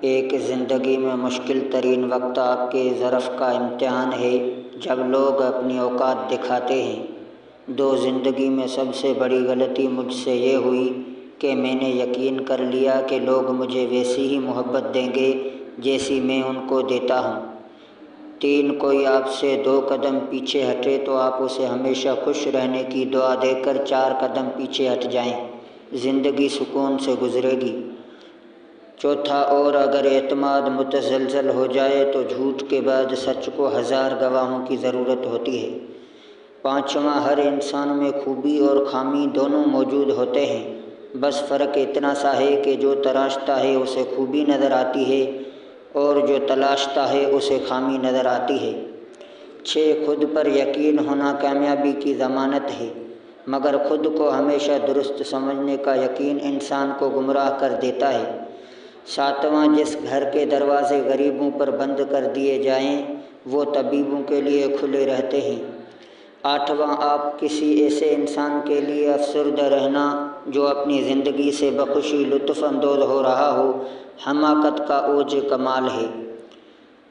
ایک زندگی میں مشکل ترین وقت آپ کے ظرف کا امتحان ہے جب لوگ اپنی اوقات دکھاتے ہیں۔ زندگی میں سب سے بڑی غلطی مجھ سے یہ ہوئی کہ میں نے یقین کر لیا کہ لوگ مجھے ویسی ہی محبت دیں گے جیسی میں ان کو دیتا ہوں۔ کوئی آپ سے 2 قدم پیچھے ہٹے تو آپ اسے ہمیشہ خوش رہنے کی دعا دے کر 4 قدم پیچھے ہٹ جائیں، زندگی سکون سے گزرے گی۔ اور اگر اعتماد متزلزل ہو جائے تو جھوٹ کے بعد سچ کو 1000 گواہوں کی ضرورت ہوتی ہے۔ 5واں، ہر انسان میں خوبی اور خامی دونوں موجود ہوتے ہیں، بس فرق اتنا سا ہے کہ جو تراشتا ہے اسے خوبی نظر آتی ہے اور جو تلاشتا ہے اسے خامی نظر آتی ہے۔ 6، خود پر یقین ہونا کامیابی کی ضمانت ہے، مگر خود کو ہمیشہ درست سمجھنے کا یقین انسان کو گمراہ کر دیتا ہے۔ 7واں، جس گھر کے دروازے غریبوں پر بند کر دیے جائیں وہ طبیبوں کے لیے کھلے رہتے ہیں۔ 8واں، آپ کسی ایسے انسان کے لیے افسردہ رہنا جو اپنی زندگی سے بخوشی لطف اندوز ہو رہا ہو، حماقت کا اوج کمال ہے۔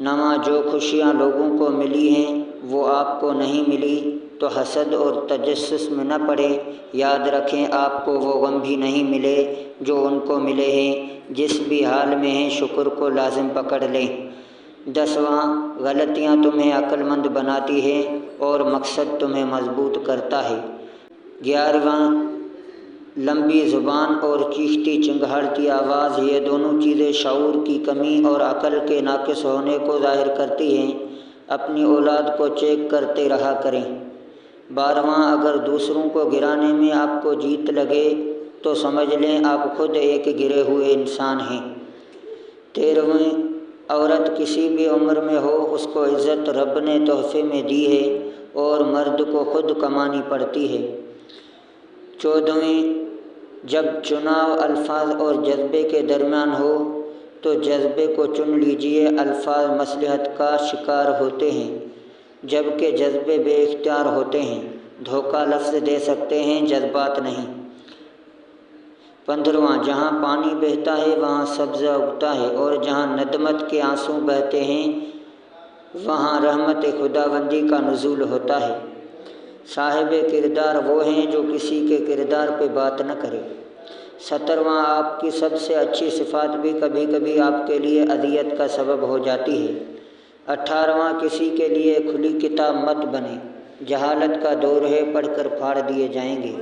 9واں، جو خوشیاں لوگوں کو ملی ہیں وہ آپ کو نہیں ملی تو حسد اور تجسس میں نہ پڑیں، یاد رکھیں آپ کو وہ غم بھی نہیں ملے جو ان کو ملے ہیں۔ جس بھی حال میں ہیں شکر کو لازم پکڑ لیں۔ 10واں، غلطیاں تمہیں عقل مند بناتی ہیں اور مقصد تمہیں مضبوط کرتا ہے۔ 11واں، لمبی زبان اور چیختی چنگھاڑتی آواز، یہ دونوں چیزیں شعور کی کمی اور عقل کے ناقص ہونے کو ظاہر کرتی ہیں۔ اپنی اولاد کو چیک کرتے رہا کریں۔ 12واں، اگر دوسروں کو گرانے میں آپ کو جیت لگے تو سمجھ لیں آپ خود ایک گرے ہوئے انسان ہیں۔ 13واں، عورت کسی بھی عمر میں ہو اس کو عزت رب نے تحفے میں دی ہے اور مرد کو خود کمانی پڑتی ہے۔ 14واں، جب چناؤ الفاظ اور جذبے کے درمیان ہو تو جذبے کو چن لیجیے، الفاظ مصلحت کا شکار ہوتے ہیں جبکہ جذبے بے اختیار ہوتے ہیں۔ دھوکہ لفظ دے سکتے ہیں، جذبات نہیں۔ 15واں، جہاں پانی بہتا ہے وہاں سبزہ اگتا ہے اور جہاں ندمت کے آنسو بہتے ہیں وہاں رحمت خداوندی کا نزول ہوتا ہے۔ صاحب کردار وہ ہیں جو کسی کے کردار پہ بات نہ کرے۔ 17واں، آپ کی سب سے اچھی صفات بھی کبھی کبھی آپ کے لیے اذیت کا سبب ہو جاتی ہے۔ 18واں، کسی کے لیے کھلی کتاب مت بنیں، جہالت کا دور ہے، پڑھ کر پھاڑ دیے جائیں گے۔